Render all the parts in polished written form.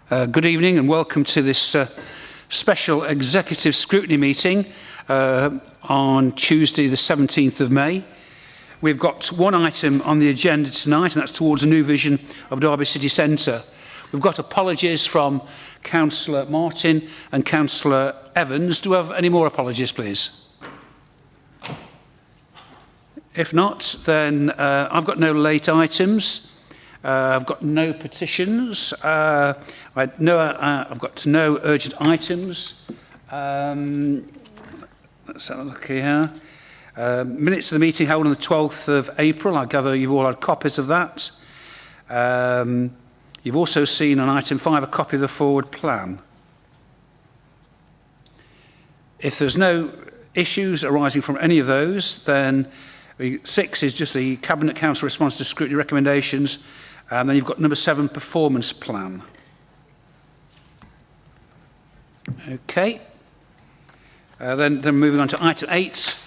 Good evening and welcome to this special executive scrutiny meeting on Tuesday the 17th of May. We've got one item on the agenda tonight, and that's towards a new vision of Derby City Centre. We've got apologies from Councillor Martin and Councillor Evans. Do we have any more apologies, please? If not, then I've got no late items. I've got no petitions. I've got no urgent items. Let's have a look here. Minutes of the meeting held on the 12th of April. I gather you've all had copies of that. You've also seen on item 5 a copy of the forward plan. If there's no issues arising from any of those, then 6 is just the Cabinet Council response to scrutiny recommendations. And then you've got number 7, performance plan. Okay. Then moving on to item 8,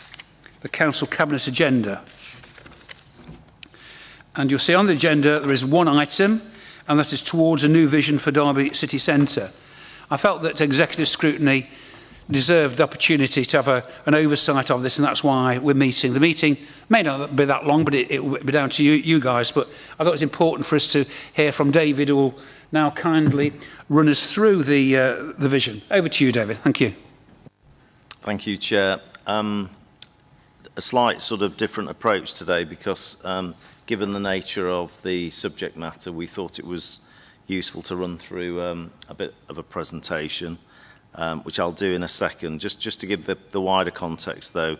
the Council Cabinet agenda. And you'll see on the agenda there is one item, and that is towards a new vision for Derby City Centre. I felt that executive scrutiny deserved the opportunity to have an oversight of this, and that's why we're meeting. The meeting may not be that long, but it will be down to you guys. But I thought it was important for us to hear from David, who will now kindly run us through the vision. Over to you, David. Thank you. Thank you, Chair. A slight sort of different approach today because given the nature of the subject matter, we thought it was useful to run through a bit of a presentation. Which I'll do in a second. Just to give the wider context, though,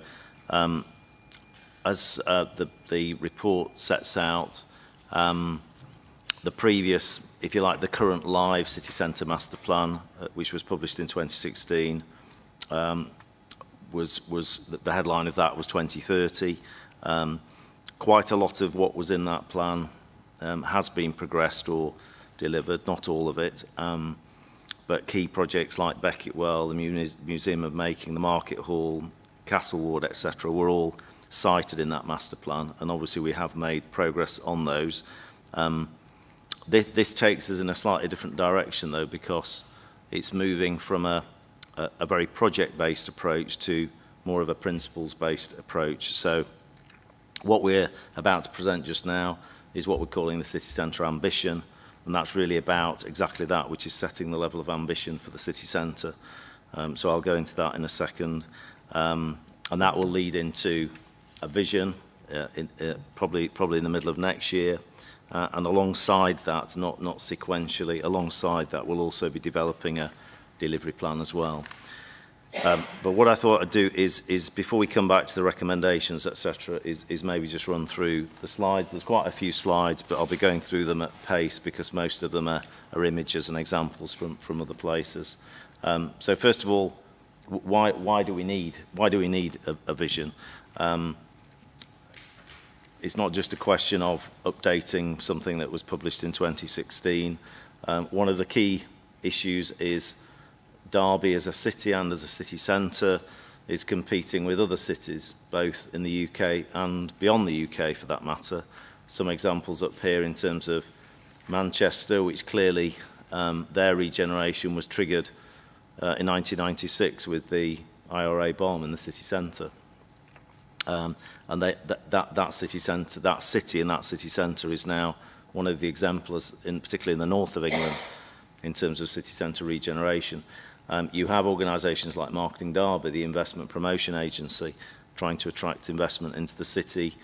as the report sets out, the previous, if you like, the current live city centre master plan, which was published in 2016, was the headline of that was 2030. Quite a lot of what was in that plan has been progressed or delivered, not all of it. But key projects like Beckett Well, the Museum of Making, the Market Hall, Castle Ward, etc., were all cited in that master plan, and obviously we have made progress on those. This takes us in a slightly different direction, though, because it's moving from a very project-based approach to more of a principles-based approach. So what we're about to present just now is what we're calling the City Centre Ambition. And that's really about exactly that, which is setting the level of ambition for the city centre. So I'll go into that in a second. And that will lead into a vision, probably in the middle of next year. And alongside that, not sequentially, alongside that, we'll also be developing a delivery plan as well. But what I thought I'd do is before we come back to the recommendations, etc., is maybe just run through the slides. There's quite a few slides, but I'll be going through them at pace because most of them are images and examples from other places. So first of all, why do we need a vision? It's not just a question of updating something that was published in 2016. One of the key issues is Derby as a city and as a city centre is competing with other cities, both in the UK and beyond the UK for that matter. Some examples up here in terms of Manchester, which clearly their regeneration was triggered in 1996 with the IRA bomb in the city centre. And that city centre, that city and that city centre is now one of the exemplars, particularly in the north of England, in terms of city centre regeneration. You have organisations like Marketing Derby, the investment promotion agency, trying to attract investment into the city.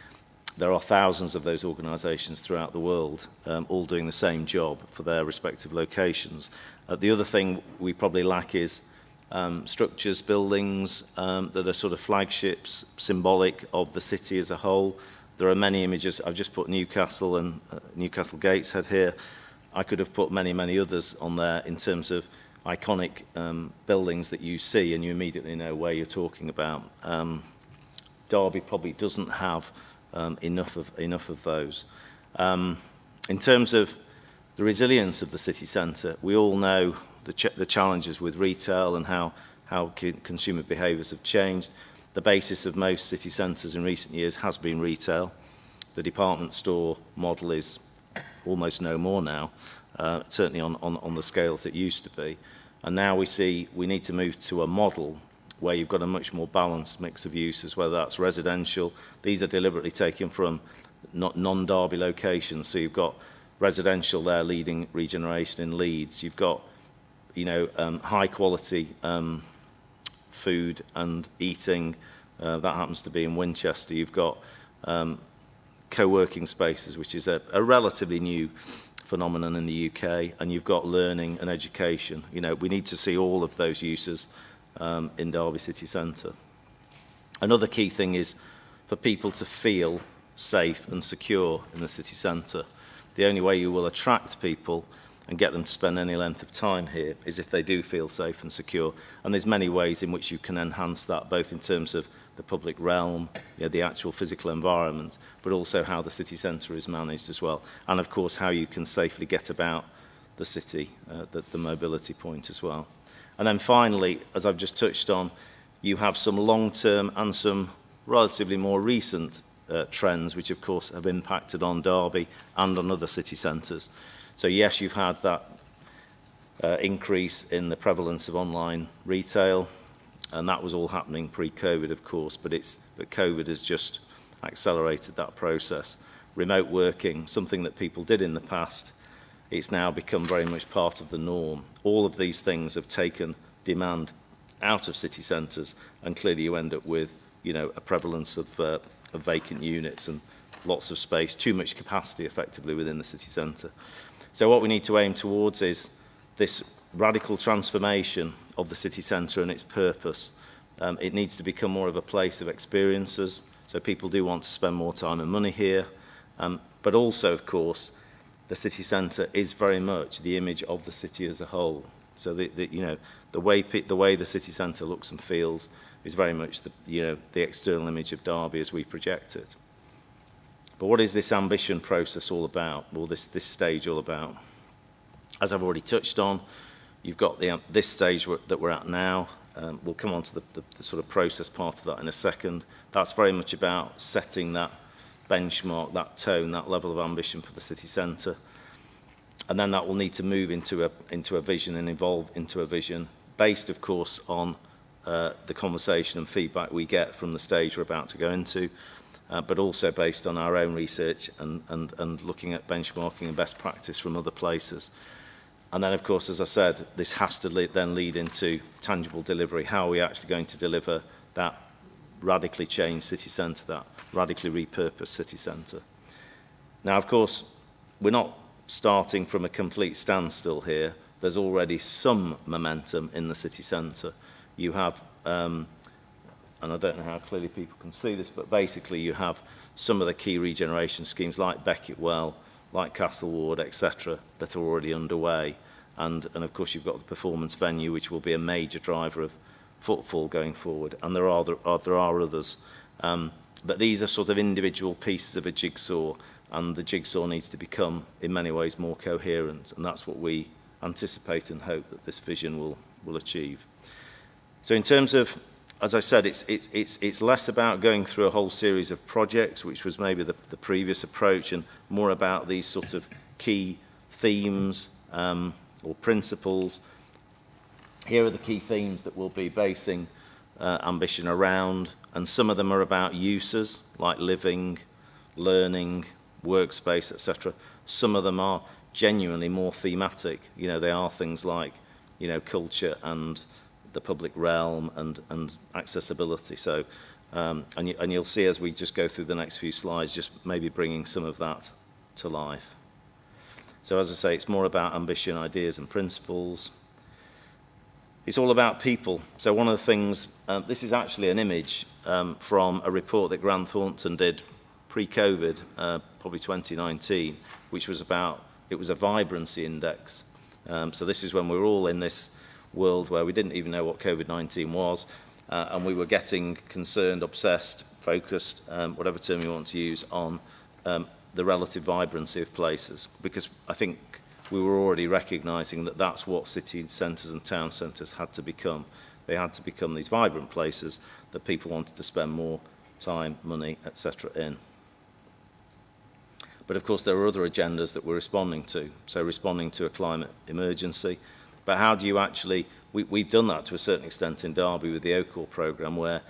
There are thousands of those organisations throughout the world, all doing the same job for their respective locations. The other thing we probably lack is structures, buildings that are sort of flagships, symbolic of the city as a whole. There are many images. I've just put Newcastle and Newcastle Gateshead here. I could have put many, many others on there in terms of iconic buildings that you see and you immediately know where you're talking about. Derby probably doesn't have enough of those. In terms of the resilience of the city centre, we all know the challenges with retail and how consumer behaviours have changed. The basis of most city centres in recent years has been retail. The department store model is almost no more now, certainly on the scales it used to be. And now we see we need to move to a model where you've got a much more balanced mix of uses, whether that's residential. These are deliberately taken from non-Derby locations. So you've got residential there leading regeneration in Leeds. You've got, high quality food and eating. That happens to be in Winchester. You've got co-working spaces, which is a relatively new phenomenon in the UK, and you've got learning and education. We need to see all of those uses in Derby city centre. Another key thing is for people to feel safe and secure in the city centre. The only way you will attract people and get them to spend any length of time here is if they do feel safe and secure. And there's many ways in which you can enhance that, both in terms of the public realm, the actual physical environment, but also how the city centre is managed as well. And of course, how you can safely get about the city, the mobility point as well. And then finally, as I've just touched on, you have some long-term and some relatively more recent trends, which of course have impacted on Derby and on other city centres. So yes, you've had that increase in the prevalence of online retail, and that was all happening pre-COVID, of course, but COVID has just accelerated that process. Remote working, something that people did in the past, it's now become very much part of the norm. All of these things have taken demand out of city centres, and clearly you end up with, a prevalence of vacant units and lots of space, too much capacity effectively within the city centre. So what we need to aim towards is this radical transformation of the city centre and its purpose. It needs to become more of a place of experiences, so people do want to spend more time and money here, but also, of course, the city centre is very much the image of the city as a whole. So the way the city centre looks and feels is very much the external image of Derby as we project it. But what is this ambition process all about? Well, this stage all about? As I've already touched on, you've got this stage that we're at now. We'll come on to the sort of process part of that in a second. That's very much about setting that benchmark, that tone, that level of ambition for the city centre. And then that will need to move into a vision and evolve into a vision based, of course, on the conversation and feedback we get from the stage we're about to go into, but also based on our own research and looking at benchmarking and best practice from other places. And then, of course, as I said, this has to then lead into tangible delivery. How are we actually going to deliver that radically changed city centre, that radically repurposed city centre? Now, of course, we're not starting from a complete standstill here. There's already some momentum in the city centre. You have, and I don't know how clearly people can see this, but basically you have some of the key regeneration schemes like Beckett Well, like Castle Ward, etc., that are already underway. And of course you've got the performance venue, which will be a major driver of footfall going forward. And there are others. But these are sort of individual pieces of a jigsaw, and the jigsaw needs to become, in many ways, more coherent. And that's what we anticipate and hope that this vision will achieve. So in terms of, as I said, it's less about going through a whole series of projects, which was maybe the previous approach, and more about these sort of key themes or principles. Here are the key themes that we'll be basing ambition around, and some of them are about uses, like living, learning, workspace, etc. Some of them are genuinely more thematic. They are things like, culture and the public realm and accessibility. So, and you'll see as we just go through the next few slides, just maybe bringing some of that to life. So as I say, it's more about ambition, ideas and principles. It's all about people. So one of the things, this is actually an image from a report that Grant Thornton did pre-COVID, probably 2019, which was it was a Vibrancy Index. So this is when we were all in this world where we didn't even know what COVID-19 was, and we were getting concerned, obsessed, focused, whatever term you want to use, on the relative vibrancy of places, because I think we were already recognising that that's what city centres and town centres had to become. They had to become these vibrant places that people wanted to spend more time, money, etc. in. But of course, there are other agendas that we're responding to. So responding to a climate emergency. But how do you actually, we've done that to a certain extent in Derby with the OCOR programme, where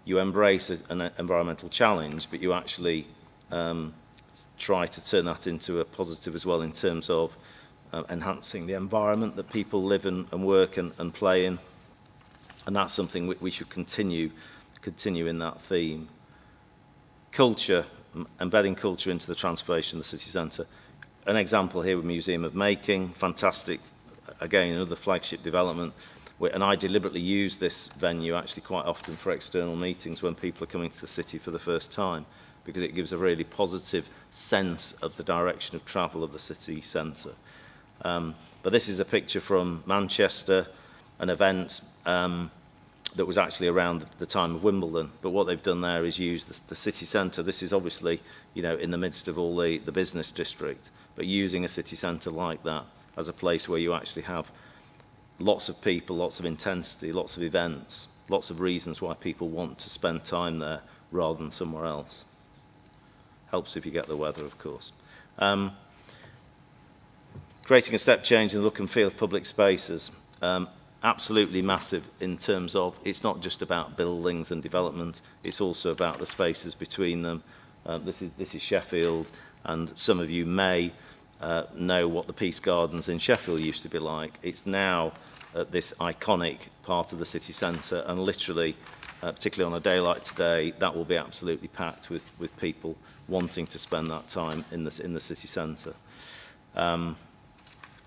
you embrace an environmental challenge, but you actually try to turn that into a positive as well in terms of enhancing the environment that people live and work and play in. And that's something we should continue in that theme. Culture, embedding culture into the transformation of the city centre. An example here with Museum of Making, fantastic, again, another flagship development. And I deliberately use this venue actually quite often for external meetings when people are coming to the city for the first time, because it gives a really positive sense of the direction of travel of the city centre. But this is a picture from Manchester, an event that was actually around the time of Wimbledon. But what they've done there is use the city centre. This is obviously, in the midst of all the business district, but using a city centre like that as a place where you actually have lots of people, lots of intensity, lots of events, lots of reasons why people want to spend time there rather than somewhere else. Helps if you get the weather, of course. Creating a step change in the look and feel of public spaces. Absolutely massive in terms of, it's not just about buildings and development, it's also about the spaces between them. This is Sheffield, and some of you may know what the Peace Gardens in Sheffield used to be like. It's now this iconic part of the city centre, and literally, particularly on a day like today, that will be absolutely packed with people wanting to spend that time in the city centre.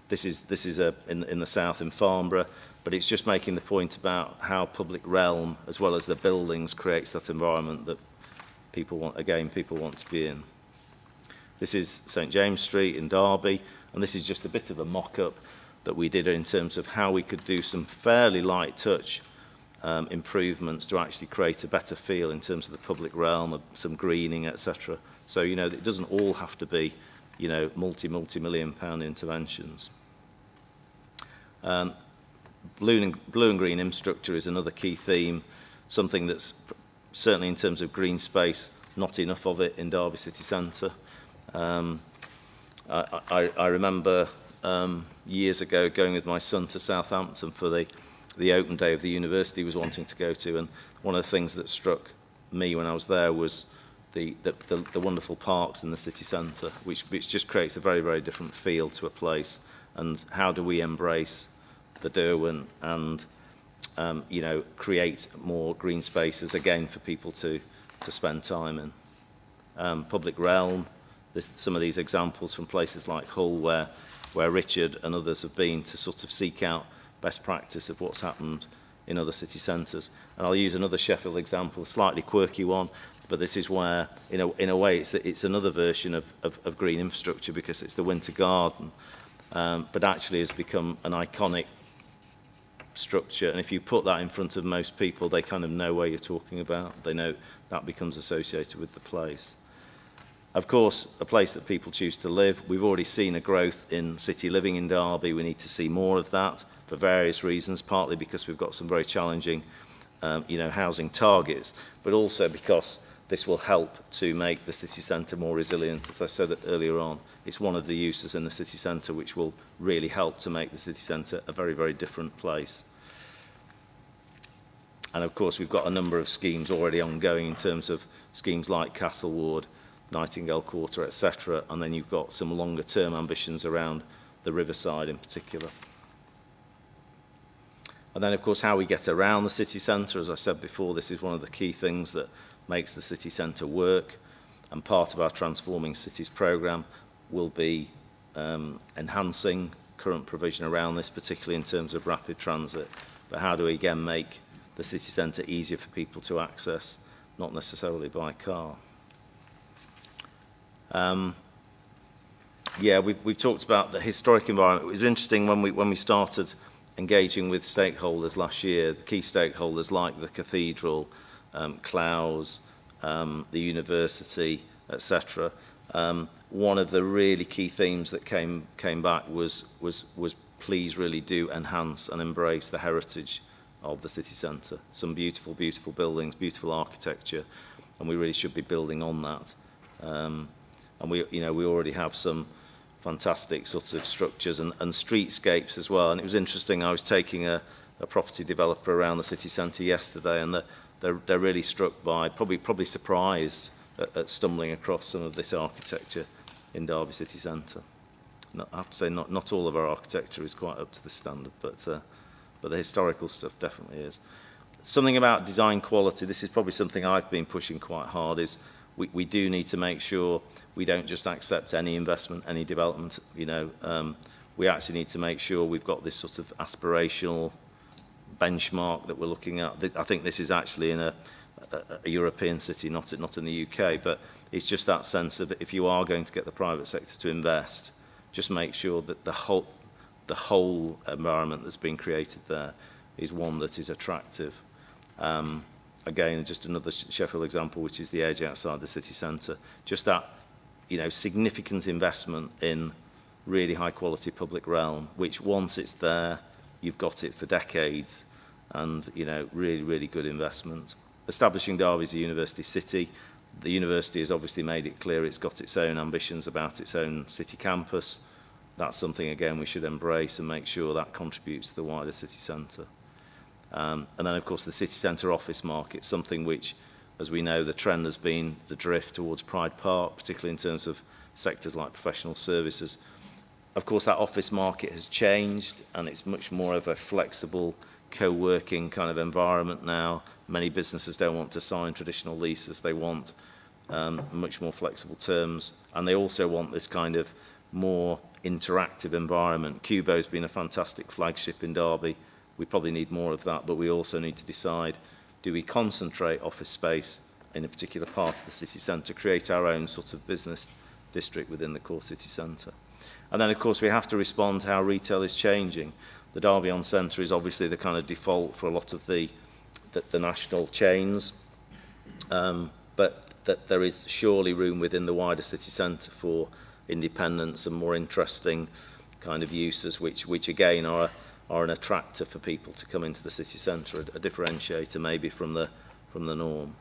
This is in the south in Farnborough, but it's just making the point about how public realm, as well as the buildings, creates that environment that people want to be in. This is St James Street in Derby, and this is just a bit of a mock-up that we did in terms of how we could do some fairly light touch improvements to actually create a better feel in terms of the public realm, some greening, etc. So, it doesn't all have to be, multi-million pound interventions. Blue and green infrastructure is another key theme, something that's certainly in terms of green space, not enough of it in Derby city centre. I remember years ago going with my son to Southampton for the open day of the university he was wanting to go to, and one of the things that struck me when I was there was the wonderful parks in the city centre, which just creates a very, very different feel to a place. And how do we embrace the Derwent and create more green spaces again for people to spend time in. Public realm, there's some of these examples from places like Hull where Richard and others have been to sort of seek out best practice of what's happened in other city centres. And I'll use another Sheffield example, a slightly quirky one, but this is where, in a way, it's another version of green infrastructure, because it's the Winter Garden, but actually has become an iconic structure. And if you put that in front of most people, they kind of know where you're talking about. They know that becomes associated with the place. Of course, a place that people choose to live. We've already seen a growth in city living in Derby. We need to see more of that for various reasons, partly because we've got some very challenging housing targets, but also because this will help to make the city centre more resilient. As I said earlier on, it's one of the uses in the city centre which will really help to make the city centre a very, very different place. And of course, we've got a number of schemes already ongoing in terms of schemes like Castle Ward, Nightingale Quarter, etc. And then you've got some longer term ambitions around the Riverside in particular. And then, of course, how we get around the city centre. As I said before, this is one of the key things that makes the city centre work. And part of our Transforming Cities programme will be enhancing current provision around this, particularly in terms of rapid transit. But how do we, again, make the city centre easier for people to access, not necessarily by car? We've talked about the historic environment. It was interesting when we started engaging with stakeholders last year, the key stakeholders like the cathedral, Clowes, the university, etc. One of the really key themes that came back was please really do enhance and embrace the heritage of the city centre. Some beautiful, beautiful buildings, beautiful architecture, and we really should be building on that. And we already have some fantastic sorts of structures and streetscapes as well. And it was interesting, I was taking a property developer around the city centre yesterday, and they're really struck by, probably surprised at stumbling across some of this architecture in Derby city centre. I have to say, not all of our architecture is quite up to the standard, but the historical stuff definitely is. Something about design quality, this is probably something I've been pushing quite hard, is we do need to make sure we don't just accept any investment, any development. We actually need to make sure we've got this sort of aspirational benchmark that we're looking at. I think this is actually in a European city, not in the UK, but it's just that sense of, if you are going to get the private sector to invest, just make sure that the whole environment that's been created there is one that is attractive. Again, just another Sheffield example, which is the edge outside the city centre. Just that, significant investment in really high quality public realm, which once it's there, you've got it for decades, and really, really good investment. Establishing Derby as a university city, the university has obviously made it clear it's got its own ambitions about its own city campus. That's something, again, we should embrace and make sure that contributes to the wider city centre. And then, of course, the city centre office market, something which, as we know, the trend has been the drift towards Pride Park, particularly in terms of sectors like professional services. Of course, that office market has changed, and it's much more of a flexible, co-working kind of environment now. Many businesses don't want to sign traditional leases. They want much more flexible terms, and they also want this kind of more interactive environment. Cubo's been a fantastic flagship in Derby. We probably need more of that, but we also need to decide, do we concentrate office space in a particular part of the city centre, create our own sort of business district within the core city centre? And then, of course, we have to respond to how retail is changing. The Derby On Centre is obviously the kind of default for a lot of the national chains, but that there is surely room within the wider city centre for independence and more interesting kind of uses, which again are an attractor for people to come into the city centre, a differentiator maybe from the norm.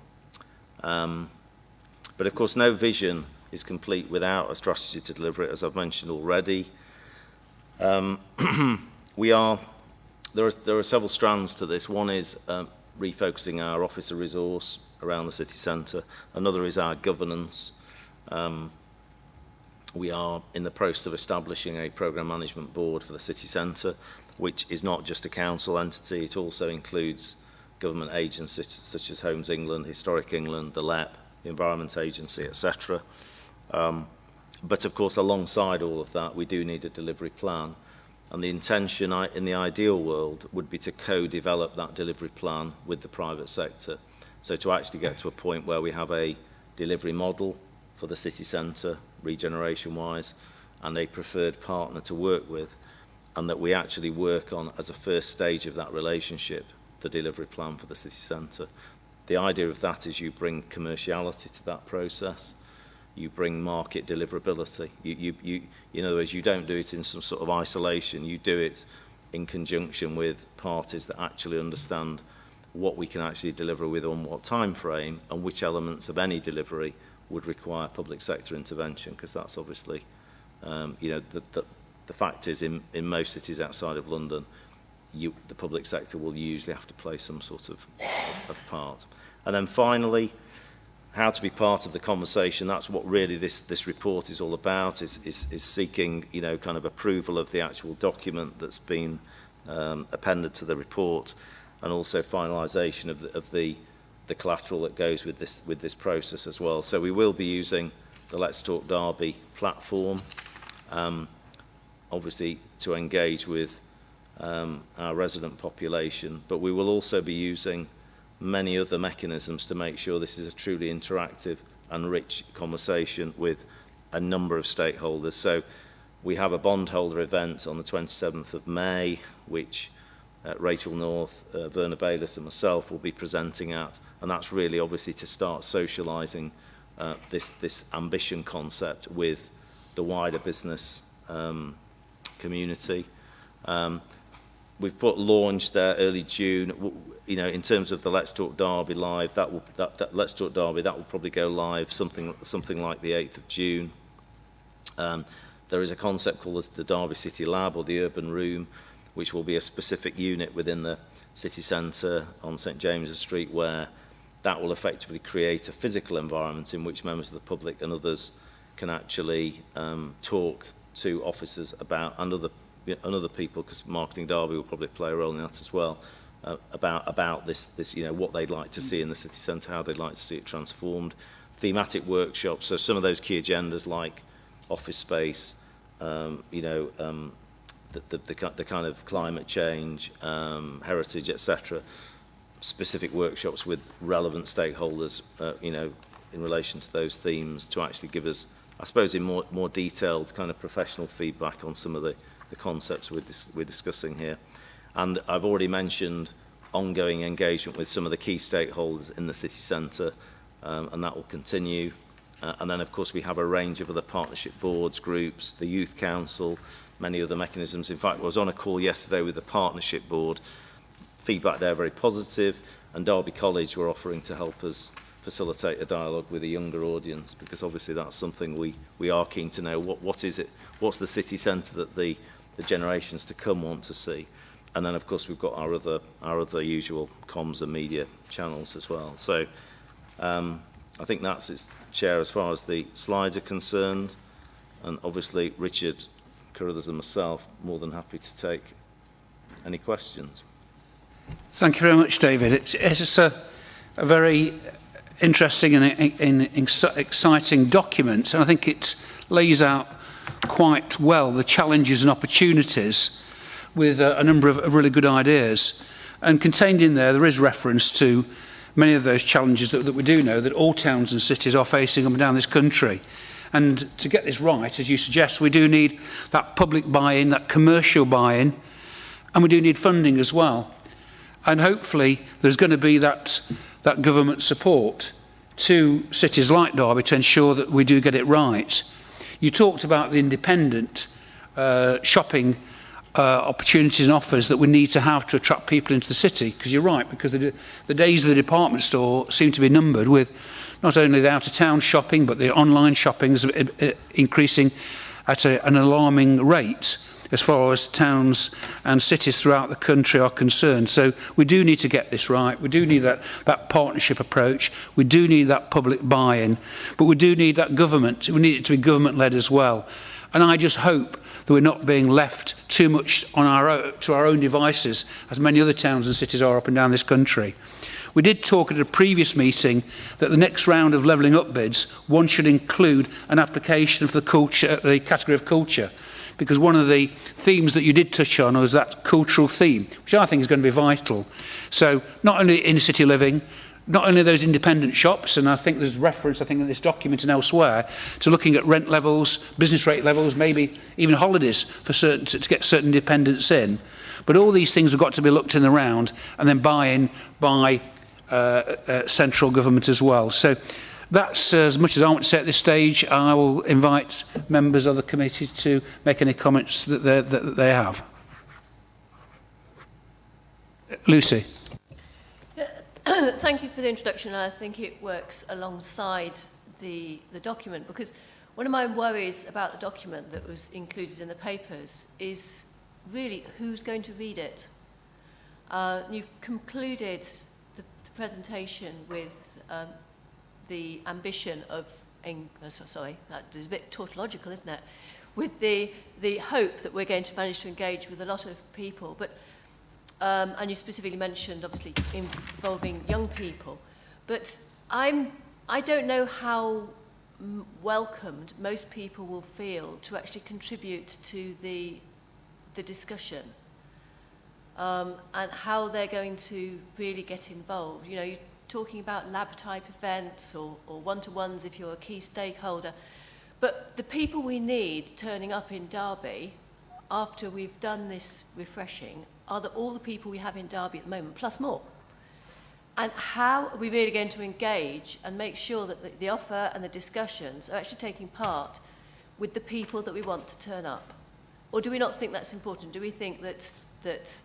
But of course, no vision is complete without a strategy to deliver it, as I've mentioned already. There are several strands to this. One is refocusing our officer resource around the city centre. Another is our governance. We are in the process of establishing a programme management board for the city centre, which is not just a council entity. It also includes government agencies such as Homes England, Historic England, the LEP, the Environment Agency, etc. But of course, alongside all of that, we do need a delivery plan. And the intention in the ideal world would be to co-develop that delivery plan with the private sector. So to actually get to a point where we have a delivery model for the city centre, regeneration-wise, and a preferred partner to work with, and that we actually work on, as a first stage of that relationship, the delivery plan for the city centre. The idea of that is you bring commerciality to that process, you bring market deliverability. In other words, you don't do it in some sort of isolation, you do it in conjunction with parties that actually understand what we can actually deliver with on what time frame, and which elements of any delivery would require public sector intervention, because that's obviously, the fact is in most cities outside of London, the public sector will usually have to play some sort of part. And then finally, how to be part of the conversation. That's what really this report is all about, is seeking, kind of approval of the actual document that's been appended to the report, and also finalisation of the collateral that goes with this process as well. So we will be using the Let's Talk Derby platform, obviously to engage with our resident population, but we will also be using many other mechanisms to make sure this is a truly interactive and rich conversation with a number of stakeholders. So we have a bondholder event on the 27th of May, which Rachel North, Verna Bayliss and myself will be presenting at, and that's really obviously to start socialising this ambition concept with the wider business community. We've put launch there early June. In terms of the Let's Talk Derby live, that Let's Talk Derby, that will probably go live something like the 8th of June. There is a concept called the Derby City Lab or the Urban Room, which will be a specific unit within the city centre on St James's Street, where that will effectively create a physical environment in which members of the public and others can actually talk to officers about, and other people, because Marketing Derby will probably play a role in that as well, about this, what they'd like to see in the city centre, how they'd like to see it transformed. Thematic workshops, so some of those key agendas like office space, the kind of climate change, heritage, etc. Specific workshops with relevant stakeholders, in relation to those themes, to actually give us, I suppose, in more detailed kind of professional feedback on some of the concepts we're discussing here. And I've already mentioned ongoing engagement with some of the key stakeholders in the city centre, and that will continue. And then, of course, we have a range of other partnership boards, groups, the Youth Council, many other mechanisms. In fact, I was on a call yesterday with the partnership board. Feedback there very positive, and Derby College were offering to help us facilitate a dialogue with a younger audience, because obviously that's something we are keen to know. What is it? What's the city centre that the generations to come want to see? And then, of course, we've got our other usual comms and media channels as well. So I think that's it, Chair, as far as the slides are concerned. And obviously, Richard, Carruthers and myself, more than happy to take any questions. Thank you very much, David. It's a very interesting and exciting document, and I think it lays out quite well the challenges and opportunities with a number of really good ideas. And contained in there is reference to many of those challenges that we do know that all towns and cities are facing up and down this country. And to get this right, as you suggest, we do need that public buy-in, that commercial buy-in, and we do need funding as well. And hopefully there's going to be that government support to cities like Derby to ensure that we do get it right. You talked about the independent shopping opportunities and offers that we need to have to attract people into the city, because you're right, because the days of the department store seem to be numbered, with not only the out-of-town shopping, but the online shopping is increasing at an alarming rate as far as towns and cities throughout the country are concerned. So we do need to get this right. We do need that partnership approach. We do need that public buy-in, but we do need that government. We need it to be government-led as well. And I just hope that we're not being left too much to our own devices, as many other towns and cities are up and down this country. We did talk at a previous meeting that the next round of levelling up bids, one should include an application for the category of culture, because one of the themes that you did touch on was that cultural theme, which I think is going to be vital. So not only inner city living, not only those independent shops, and I think there's reference, in this document and elsewhere, to looking at rent levels, business rate levels, maybe even holidays for to get certain dependents in. But all these things have got to be looked in the round and then buy-in by central government as well. So that's as much as I want to say at this stage. I will invite members of the committee to make any comments that they have. Lucy. Thank you for the introduction. I think it works alongside the document, because one of my worries about the document that was included in the papers is really who's going to read it. You've concluded the presentation with the ambition of, sorry, that is a bit tautological, isn't it? With the hope that we're going to manage to engage with a lot of people, but and you specifically mentioned, obviously, involving young people. But I don't know how welcomed most people will feel to actually contribute to the discussion, and how they're going to really get involved. You know, you're talking about lab-type events or one-to-ones if you're a key stakeholder. But the people we need turning up in Derby after we've done this refreshing are all the people we have in Derby at the moment, plus more. And how are we really going to engage and make sure that the offer and the discussions are actually taking part with the people that we want to turn up? Or do we not think that's important? Do we think that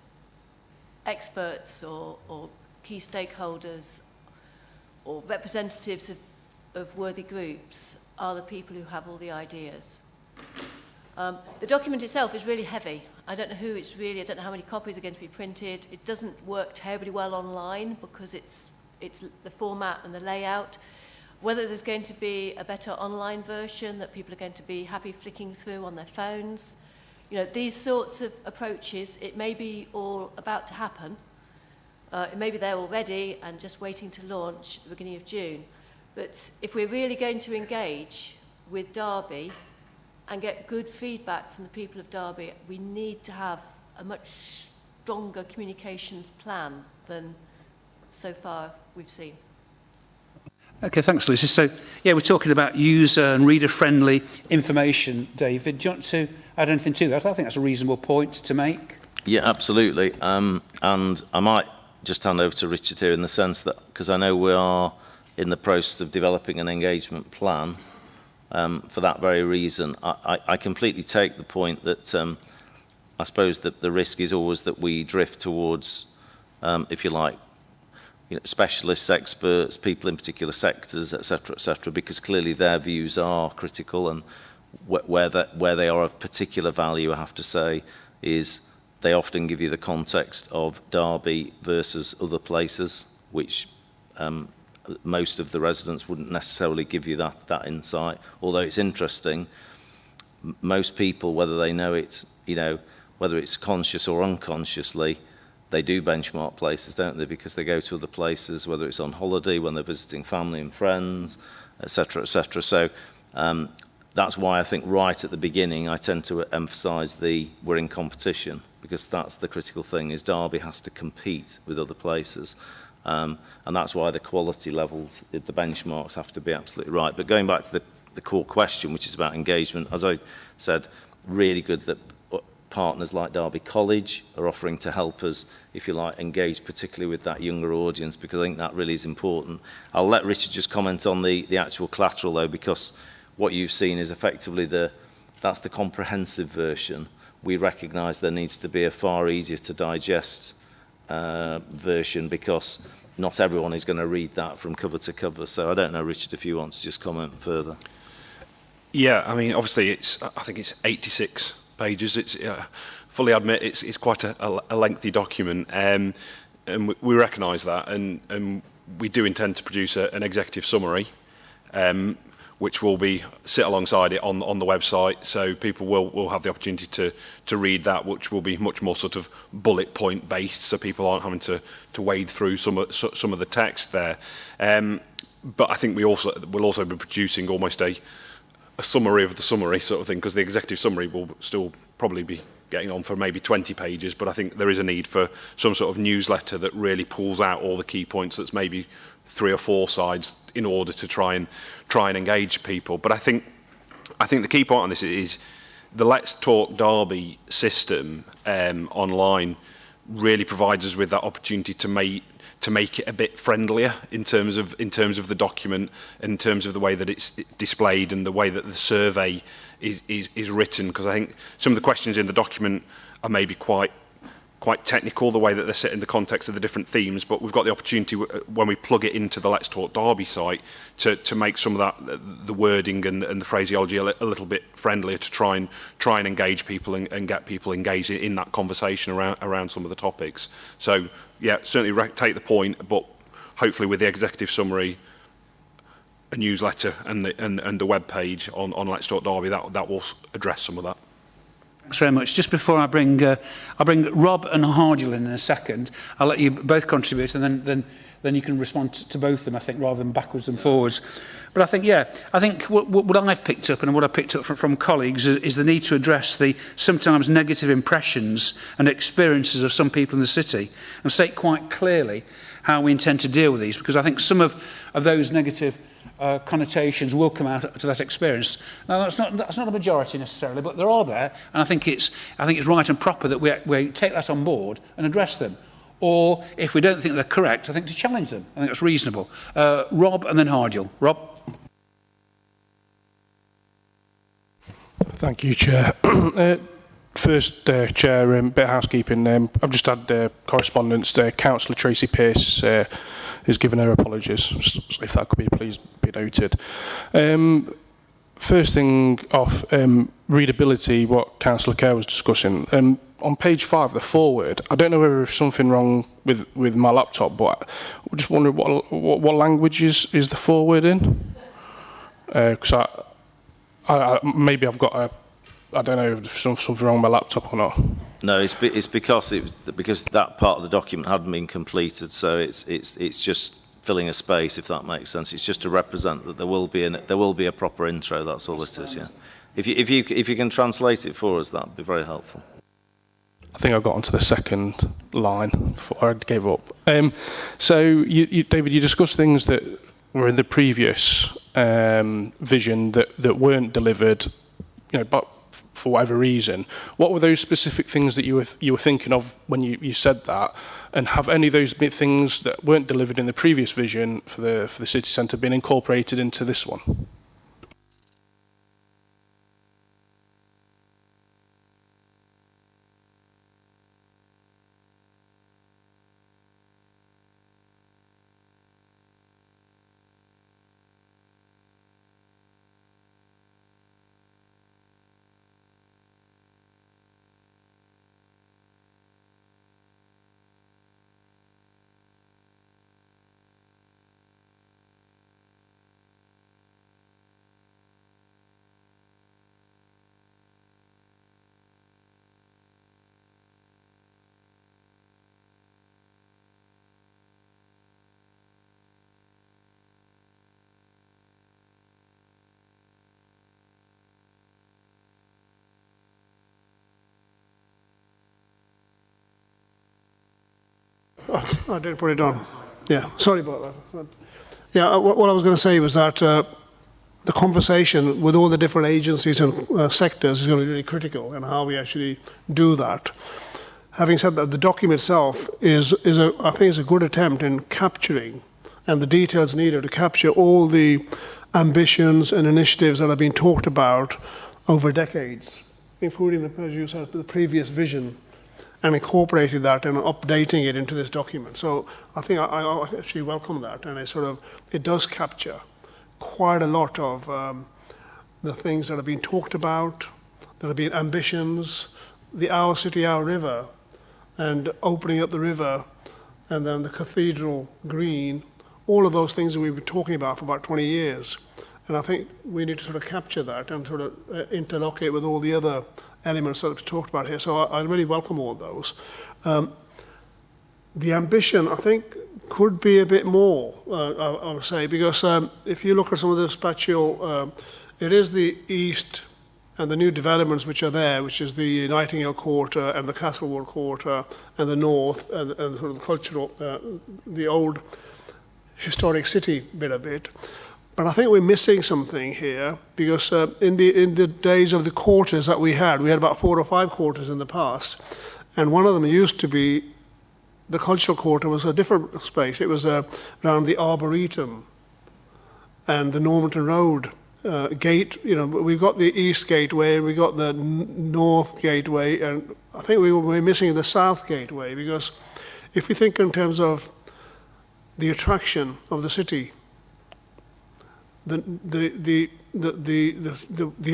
experts or key stakeholders or representatives of worthy groups are the people who have all the ideas? The document itself is really heavy. I don't know I don't know how many copies are going to be printed. It doesn't work terribly well online because it's the format and the layout. Whether there's going to be a better online version that people are going to be happy flicking through on their phones. You know, these sorts of approaches, it may be all about to happen. It may be there already and just waiting to launch at the beginning of June. But if we're really going to engage with Derby and get good feedback from the people of Derby, we need to have a much stronger communications plan than so far we've seen. Okay, thanks, Lucy. So, yeah, we're talking about user and reader-friendly information. David, do you want to add anything to that? I think that's a reasonable point to make. Yeah, absolutely. And I might just hand over to Richard here in the sense that, because I know we are in the process of developing an engagement plan for that very reason. I completely take the point that I suppose that the risk is always that we drift towards, if you like, specialists, experts, people in particular sectors, etc., because clearly their views are critical, and where they are of particular value, I have to say, is they often give you the context of Derby versus other places, which most of the residents wouldn't necessarily give you that insight. Although it's interesting, most people, whether they know it, whether it's conscious or unconsciously, they do benchmark places, don't they? Because they go to other places, whether it's on holiday, when they're visiting family and friends, etc., etc. So that's why I think right at the beginning I tend to emphasise we're in competition, because that's the critical thing, is Derby has to compete with other places. And that's why the quality levels, the benchmarks have to be absolutely right. But going back to the core question, which is about engagement, as I said, really good that partners like Derby College are offering to help us, if you like, engage particularly with that younger audience, because I think that really is important. I'll let Richard just comment on the actual collateral though, because what you've seen is effectively that's the comprehensive version. We recognise there needs to be a far easier to digest version, because not everyone is going to read that from cover to cover. So I don't know, Richard, if you want to just comment further. Yeah, I mean, obviously I think it's 86 pages. It's fully admit it's quite a lengthy document, and we recognise that, and we do intend to produce an executive summary, which will sit alongside it on the website, so people will have the opportunity to read that, which will be much more sort of bullet point based, so people aren't having to wade through some of the text there. But I think we'll also be producing almost a summary of the summary sort of thing, because the executive summary will still probably be getting on for maybe 20 pages, but I think there is a need for some sort of newsletter that really pulls out all the key points, that's maybe 3 or 4 sides, in order to try and engage people. But I think the key point on this is the Let's Talk Derby system online really provides us with that opportunity to make it a bit friendlier in terms of the document, in terms of the way that it's displayed and the way that the survey is written, because I think some of the questions in the document are maybe quite technical, the way that they're set in the context of the different themes, but we've got the opportunity when we plug it into the Let's Talk Derby site to make some of that, the wording and the phraseology a little bit friendlier, to try and engage people and get people engaged in that conversation around some of the topics. So yeah, certainly take the point, but hopefully with the executive summary, a newsletter and the web page on Let's Talk Derby, that will address some of that. Thanks very much. Just before I bring Rob and Hardiel in a second, I'll let you both contribute, and then you can respond to both of them, I think, rather than backwards and forwards. But I think what I've picked up, and what I picked up from colleagues, is the need to address the sometimes negative impressions and experiences of some people in the city, and state quite clearly how we intend to deal with these, because I think some of those negative connotations will come out to that experience. Now, that's not a majority necessarily, but there are there, and I think it's right and proper that we take that on board and address them. Or if we don't think they're correct, I think to challenge them. I think that's reasonable. Rob and then Hardiel. Rob? Thank you, Chair. First, Chair, bit of housekeeping. I've just had correspondence. Councillor Tracy Pearce has given her apologies. So if that could be please be noted. First thing off, readability, what Councillor Kerr was discussing, on page 5, the foreword, I don't know whether there's something wrong with my laptop, but I just wondering what language is the foreword in? Because maybe I've got I don't know if there's something wrong with my laptop or not. No, it's because that part of the document hadn't been completed, so it's just filling a space, if that makes sense. It's just to represent that there will be a proper intro. That's all it is. Yeah. If you can translate it for us, that'd be very helpful. I think I got onto the second line before I gave up. So, David, you discussed things that were in the previous vision that weren't delivered, but for whatever reason. What were those specific things that you were thinking of when you said that? And have any of those things that weren't delivered in the previous vision for the city centre been incorporated into this one? Oh, I didn't put it on. Yeah, sorry about that. Yeah, what I was going to say was that the conversation with all the different agencies and sectors is going to be really critical, and how we actually do that. Having said that, the document itself I think is a good attempt in capturing, and the details needed to capture all the ambitions and initiatives that have been talked about over decades, including, as you said, the previous vision, and incorporated that and updating it into this document. So I think I actually welcome that, and it does capture quite a lot of the things that have been talked about, that have been ambitions, the Our City, Our River, and opening up the river, and then the Cathedral Green, all of those things that we've been talking about for about 20 years. And I think we need to sort of capture that and sort of interlock it with all the other elements that we've talked about here. So I really welcome all those. The ambition, I think, could be a bit more, I would say, because if you look at some of the spatial, it is the east and the new developments which are there, which is the Nightingale Quarter and the Castlewood Quarter, and the north, and sort of the cultural, the old historic city bit of it. But I think we're missing something here, because in the days of the quarters that we had about 4 or 5 quarters in the past, and one of them used to be, the cultural quarter was a different space. It was around the Arboretum and the Normanton Road gate. We've got the East Gateway, and we got the North Gateway, and I think we're missing the South Gateway, because if we think in terms of the attraction of the city, the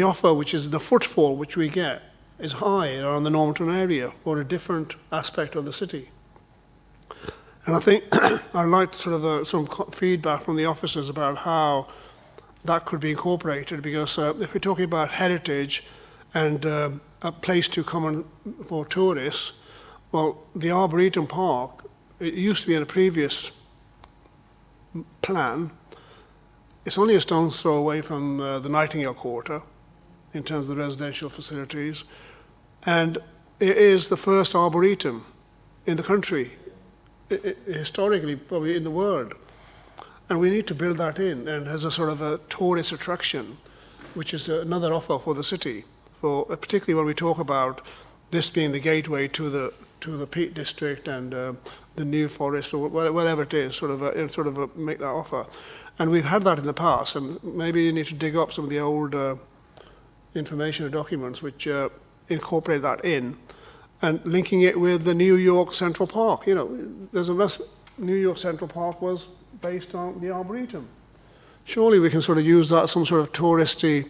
offer, which is the footfall which we get, is high around the Normanton area for a different aspect of the city. And I think I'd like sort of some feedback from the officers about how that could be incorporated, because if we're talking about heritage and a place to come for tourists, well, the Arboretum Park, it used to be in a previous plan. It's only a stone's throw away from the Nightingale Quarter in terms of the residential facilities, and it is the first arboretum in the country, historically probably in the world, and we need to build that in, and as a sort of a tourist attraction, which is another offer for the city, for particularly when we talk about this being the gateway to the Peak District and the New Forest, or whatever it is, sort of make that offer. And we've had that in the past, and maybe you need to dig up some of the old information or documents which incorporate that in, and linking it with the New York Central Park. New York Central Park was based on the Arboretum. Surely we can sort of use that, some sort of touristy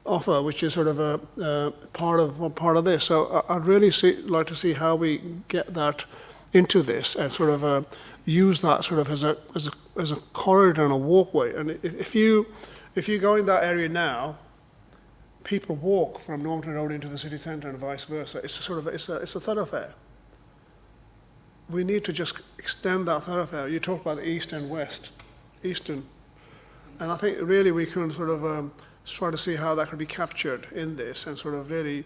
offer, which is sort of a part of this. So I'd really like to see how we get that into this and sort of use that sort of as a corridor and a walkway. And if you go in that area now, people walk from Normanton Road into the city centre and vice versa. It's a sort of it's a thoroughfare. We need to just extend that thoroughfare. You talked about the east and west, eastern, and I think really we can sort of try to see how that could be captured in this and sort of really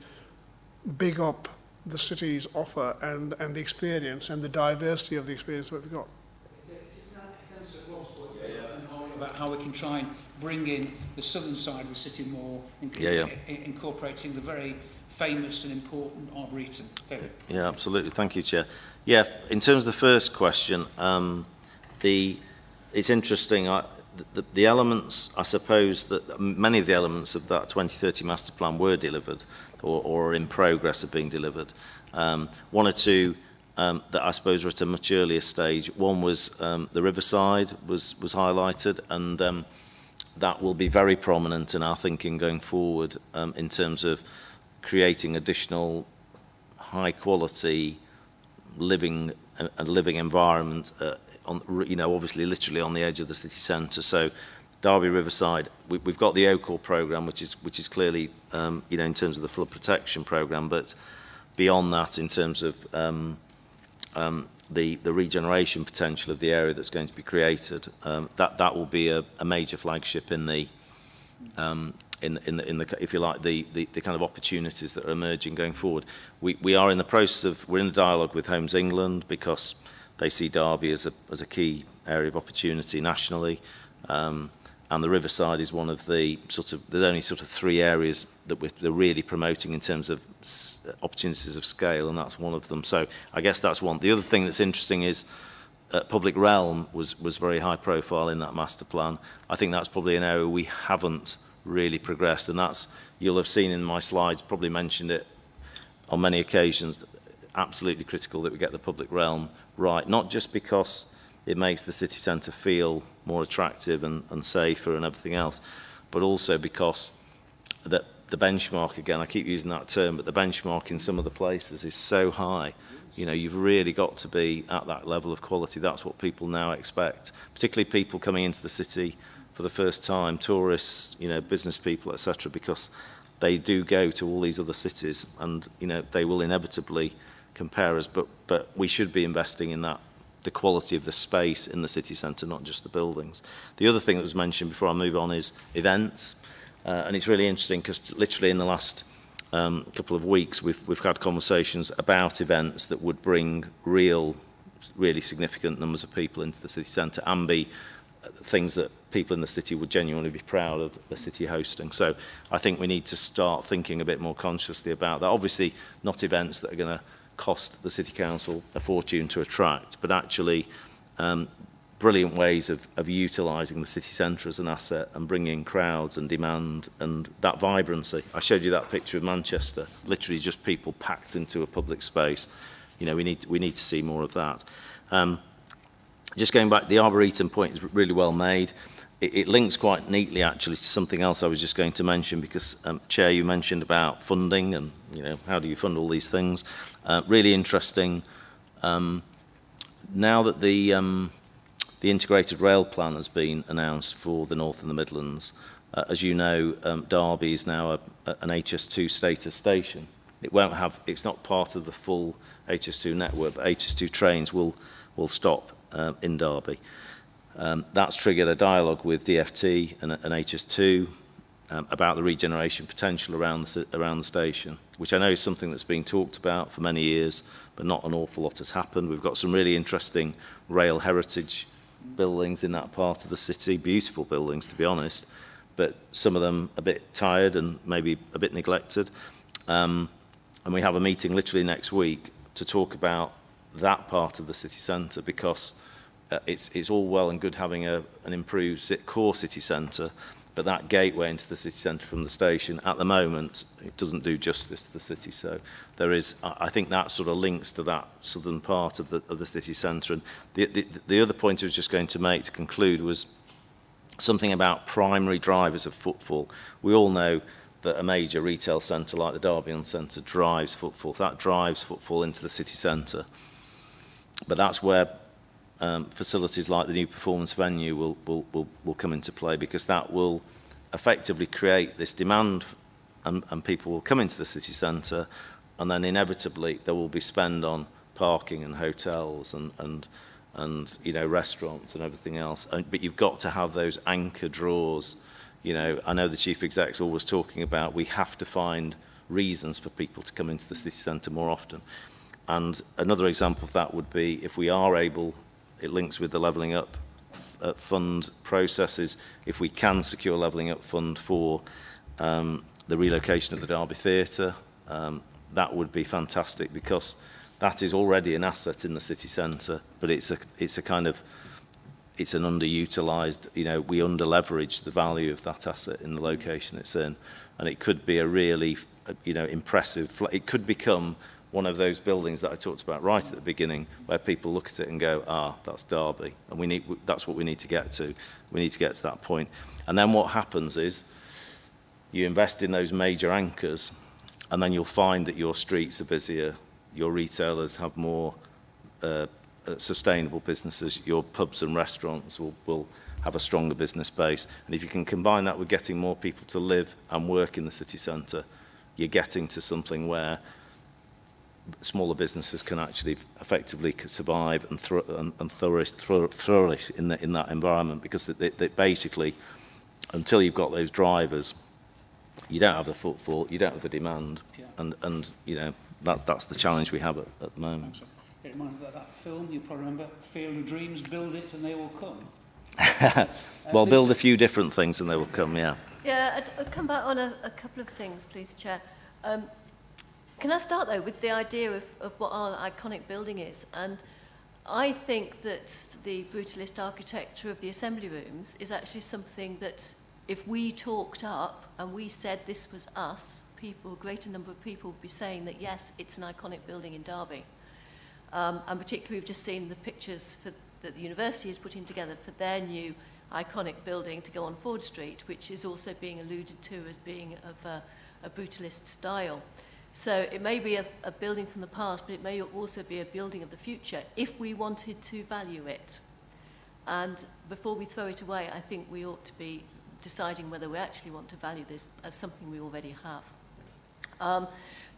big up the city's offer and the experience and the diversity of the experience that we've got. About how we can try and bring in the southern side of the city more, incorporating the very famous and important Arboretum. David? Yeah, absolutely. Thank you, Chair. Yeah, in terms of the first question, it's interesting. The elements, I suppose, that many of the elements of that 2030 master plan were delivered or are in progress of being delivered. One or two that I suppose are at a much earlier stage. One was the riverside was highlighted, and that will be very prominent in our thinking going forward in terms of creating additional high quality living environment on, obviously literally on the edge of the city centre. So Derby Riverside, we've got the OCOR programme, which is clearly in terms of the flood protection programme, but beyond that, in terms of the regeneration potential of the area that's going to be created, that will be a major flagship in the if you like the kind of opportunities that are emerging going forward. We are in the process of, we're in a dialogue with Homes England because they see Derby as a key area of opportunity nationally, and the Riverside is one of the there's only three areas that they're really promoting in terms of opportunities of scale, and that's one of them. So I guess that's one. The other thing that's interesting is public realm was very high profile in that master plan. I think that's probably an area we haven't really progressed, and that's, you'll have seen in my slides, probably mentioned it on many occasions, absolutely critical that we get the public realm right, not just because it makes the city centre feel more attractive and safer and everything else, but also because that the benchmark, again, I keep using that term, but the benchmark in some of the places is so high. You've really got to be at that level of quality. That's what people now expect, particularly people coming into the city for the first time, tourists, business people, etc., because they do go to all these other cities, and they will inevitably compare us. But we should be investing in that, the quality of the space in the city centre, not just the buildings. The other thing that was mentioned before I move on is events, and it's really interesting because literally in the last couple of weeks we've had conversations about events that would bring really significant numbers of people into the city centre and be things that people in the city would genuinely be proud of the city hosting. So I think we need to start thinking a bit more consciously about that. Obviously not events that are going to cost the city council a fortune to attract, but actually brilliant ways of utilising the city centre as an asset and bringing crowds and demand and that vibrancy. I showed you that picture of Manchester, literally just people packed into a public space. We need to see more of that. Just going back, the Arboretum point is really well made. It links quite neatly actually to something else I was just going to mention because, Chair, you mentioned about funding and, how do you fund all these things. Really interesting. Now that the integrated rail plan has been announced for the North and the Midlands, as you know, Derby is now an HS2 status station. It's not part of the full HS2 network, but HS2 trains will stop in Derby. That's triggered a dialogue with DFT and HS2 about the regeneration potential around the station, which I know is something that's been talked about for many years, but not an awful lot has happened. We've got some really interesting rail heritage buildings in that part of the city, beautiful buildings to be honest, but some of them a bit tired and maybe a bit neglected. And we have a meeting literally next week to talk about that part of the city centre because it's all well and good having an improved core city centre, but that gateway into the city centre from the station, at the moment, it doesn't do justice to the city. So there is, I think that sort of links to that southern part of the city centre. And the other point I was just going to make to conclude was something about primary drivers of footfall. We all know that a major retail centre like the Derby Centre drives footfall. That drives footfall into the city centre. But that's where facilities like the new performance venue will come into play, because that will effectively create this demand, and people will come into the city centre, and then inevitably there will be spend on parking and hotels and you know, restaurants and everything else. But you've got to have those anchor draws. You know, I know the chief exec's always talking about we have to find reasons for people to come into the city centre more often. And another example of that would be if we are able, it links with the Levelling Up fund processes, if we can secure Levelling Up fund for the relocation of the Derby Theatre, that would be fantastic, because that is already an asset in the city centre, but it's a kind of, it's an underutilised, you know, we under-leverage the value of that asset in the location it's in. And it could be a really, you know, impressive, it could become one of those buildings that I talked about right at the beginning, where people look at it and go, ah, that's Derby. And that's what we need to get to. We need to get to that point. And then what happens is you invest in those major anchors, and then you'll find that your streets are busier, your retailers have more sustainable businesses, your pubs and restaurants will have a stronger business base. And if you can combine that with getting more people to live and work in the city centre, you're getting to something where smaller businesses can actually effectively survive and flourish in that environment, because they basically, until you've got those drivers, you don't have the footfall, you don't have the demand, and you know, that's the challenge we have at the moment. It reminds me of that film, you probably remember, Field of Dreams, build it and they will come. Well, build a few different things and they will come, yeah. Yeah, I'd come back on a couple of things, please, Chair. Can I start, though, with the idea of what our iconic building is? And I think that the brutalist architecture of the assembly rooms is actually something that, if we talked up and we said this was us, a greater number of people would be saying that, yes, it's an iconic building in Derby. And particularly, we've just seen the pictures that the university is putting together for their new iconic building to go on Ford Street, which is also being alluded to as being of a brutalist style. So it may be a building from the past, but it may also be a building of the future if we wanted to value it. And before we throw it away, I think we ought to be deciding whether we actually want to value this as something we already have.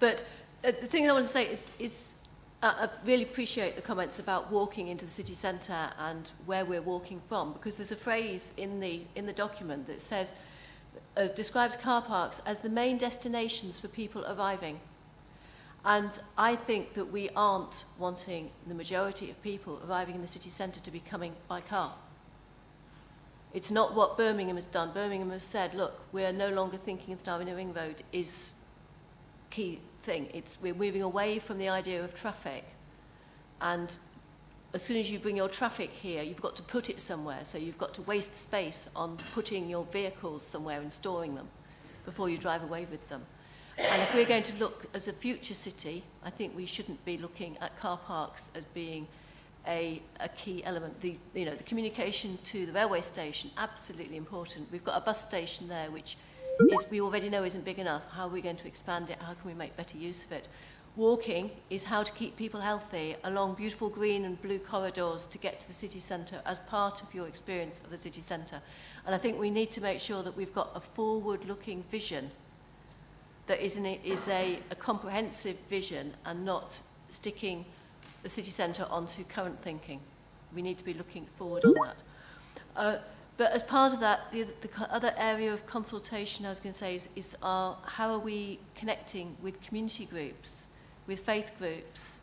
But the thing I want to say is I really appreciate the comments about walking into the city centre and where we're walking from, because there's a phrase in the document that says, describes car parks as the main destinations for people arriving. And I think that we aren't wanting the majority of people arriving in the city centre to be coming by car. It's not what Birmingham has done. Birmingham has said, look, we're no longer thinking of Derby Ring Road is key thing. We're moving away from the idea of traffic. And as soon as you bring your traffic here, you've got to put it somewhere. So you've got to waste space on putting your vehicles somewhere and storing them before you drive away with them. And if we're going to look as a future city, I think we shouldn't be looking at car parks as being a key element. The communication to the railway station, absolutely important. We've got a bus station there, which we already know isn't big enough. How are we going to expand it? How can we make better use of it? Walking is how to keep people healthy along beautiful green and blue corridors to get to the city centre as part of your experience of the city centre. And I think we need to make sure that we've got a forward-looking vision that is a comprehensive vision and not sticking the city centre onto current thinking. We need to be looking forward on that. But as part of that, the other area of consultation I was going to say is how are we connecting with community groups, with faith groups,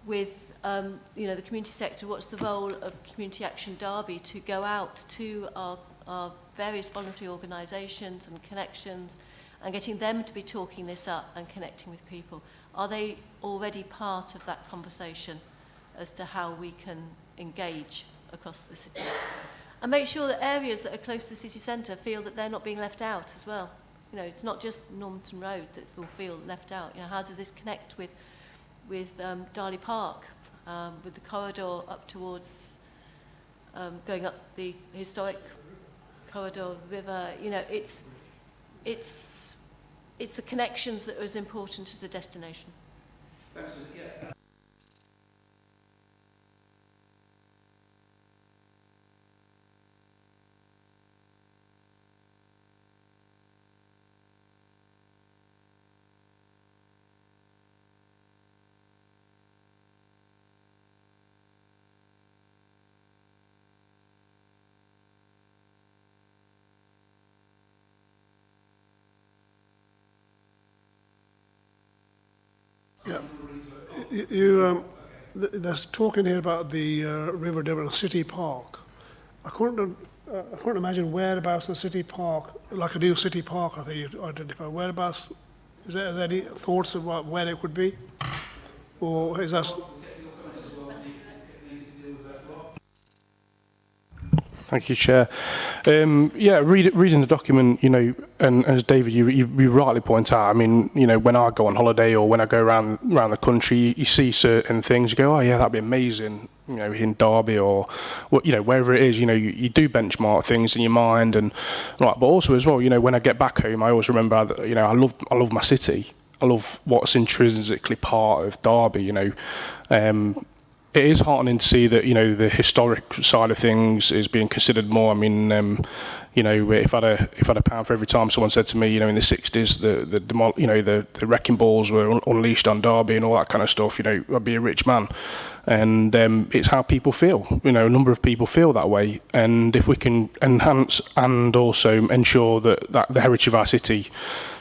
with the community sector? What's the role of Community Action Derby to go out to our various voluntary organisations and connections and getting them to be talking this up and connecting with people? Are they already part of that conversation as to how we can engage across the city? And make sure that areas that are close to the city centre feel that they're not being left out as well. You know, it's not just Normanton Road that will feel left out. You know, how does this connect with Darley Park, with the corridor up towards going up the historic corridor river? You know, it's it's the connections that are as important as the destination. Yeah. There's talking here about the River Devon City Park. I couldn't imagine whereabouts the city park, like a new city park, I think you identify. Whereabouts, is there any thoughts about where it could be? Or is that... Thank you, Chair. Yeah, reading the document, you know, and as David, you rightly point out, I mean, you know, when I go on holiday or when I go around the country, you see certain things, you go, oh yeah, that'd be amazing, you know, in Derby or, you know, wherever it is, you know, you do benchmark things in your mind, and right, but also as well, you know, when I get back home, I always remember that, you know, I love my city. I love what's intrinsically part of Derby, you know. It is heartening to see that, you know, the historic side of things is being considered more. I mean, you know, if I had a pound for every time someone said to me, you know, in the 60s, the wrecking balls were unleashed on Derby and all that kind of stuff, you know, I'd be a rich man. And it's how people feel. You know, a number of people feel that way. And if we can enhance and also ensure that the heritage of our city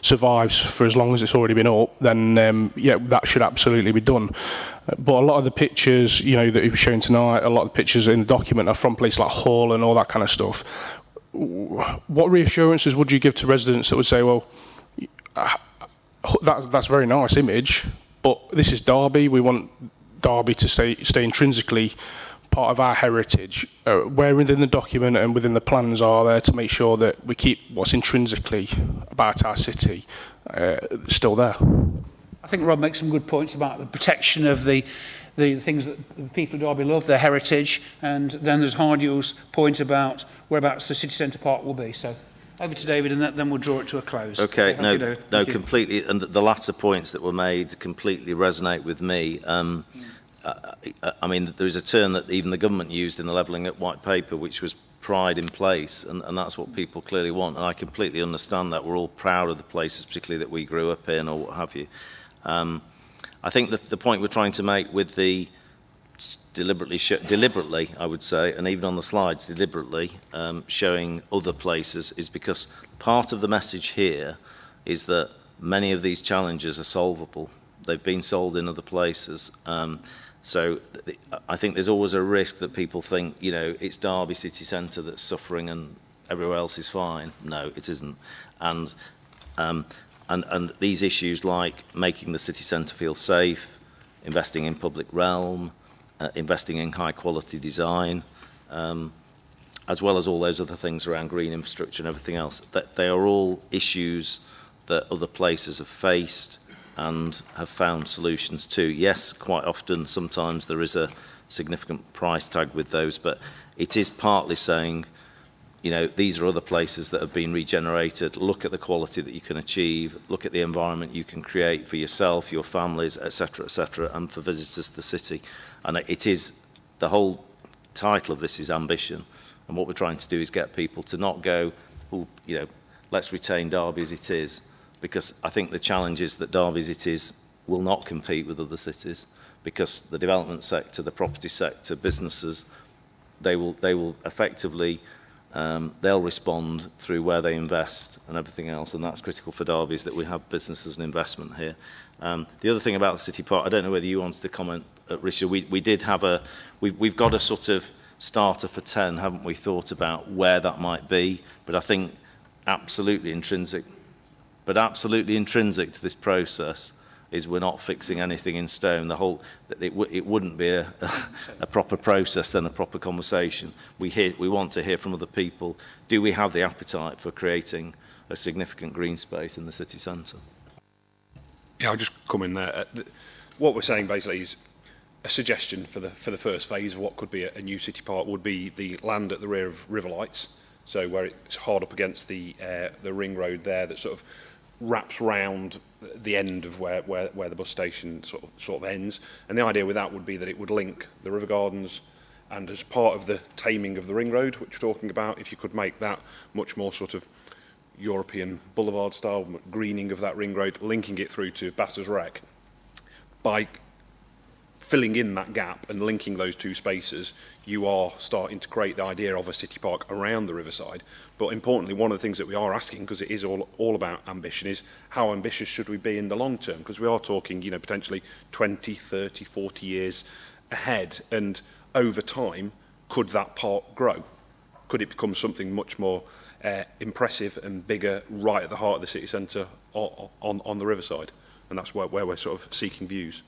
survives for as long as it's already been up, then yeah, that should absolutely be done. But a lot of the pictures, you know, that you've shown tonight, a lot of the pictures in the document are from places like Hull and all that kind of stuff. What reassurances would you give to residents that would say, well, that's a very nice image, but this is Derby, we want Derby to stay intrinsically part of our heritage? Where within the document and within the plans are there to make sure that we keep what's intrinsically about our city still there? I think Rob makes some good points about the protection of the things that the people of Derby love, their heritage, and then there's Hardew's point about whereabouts the city centre park will be. So over to David, and then we'll draw it to a close. Okay, no, you. completely, and the latter points that were made completely resonate with me. I mean, there is a term that even the government used in the Levelling Up White Paper, which was pride in place, and that's what people clearly want, and I completely understand that. We're all proud of the places, particularly that we grew up in or what have you. I think the point we're trying to make with the deliberately, I would say, and even on the slides, deliberately showing other places is because part of the message here is that many of these challenges are solvable. They've been solved in other places. So I think there's always a risk that people think, you know, it's Derby city centre that's suffering and everywhere else is fine. No, it isn't. And these issues like making the city centre feel safe, investing in public realm, investing in high quality design, as well as all those other things around green infrastructure and everything else, that they are all issues that other places have faced and have found solutions to. Yes, quite often, sometimes there is a significant price tag with those, but it is partly saying, you know, these are other places that have been regenerated. Look at the quality that you can achieve. Look at the environment you can create for yourself, your families, etc., and for visitors to the city. And it is, the whole title of this is ambition. And what we're trying to do is get people to not go, oh, you know, let's retain Derby as it is, because I think the challenge is that Derby as it is will not compete with other cities, because the development sector, the property sector, businesses, they will effectively, they'll respond through where they invest and everything else, and that's critical for Derby, is that we have businesses and investment here. The other thing about the city park, I don't know whether you wanted to comment, Richard, we did have we've got a sort of starter for 10, haven't we, thought about where that might be, but I think absolutely intrinsic to this process is we're not fixing anything in stone. The whole, it wouldn't be a proper process, then a proper conversation. We want to hear from other people. Do we have the appetite for creating a significant green space in the city centre? Yeah, I'll just come in there. What we're saying basically is a suggestion for the first phase of what could be a new city park would be the land at the rear of River Lights, so where it's hard up against the ring road there, that sort of wraps round the end of where the bus station sort of ends. And the idea with that would be that it would link the river gardens, and as part of the taming of the ring road, which we're talking about, if you could make that much more sort of European boulevard style greening of that ring road, linking it through to Bassers Wreck, by filling in that gap and linking those two spaces, you are starting to create the idea of a city park around the riverside. But importantly, one of the things that we are asking, because it is all about ambition, is how ambitious should we be in the long term? Because we are talking, potentially 20, 30, 40 years ahead, and over time, could that park grow? Could it become something much more impressive and bigger right at the heart of the city centre on the riverside? And that's where we're sort of seeking views.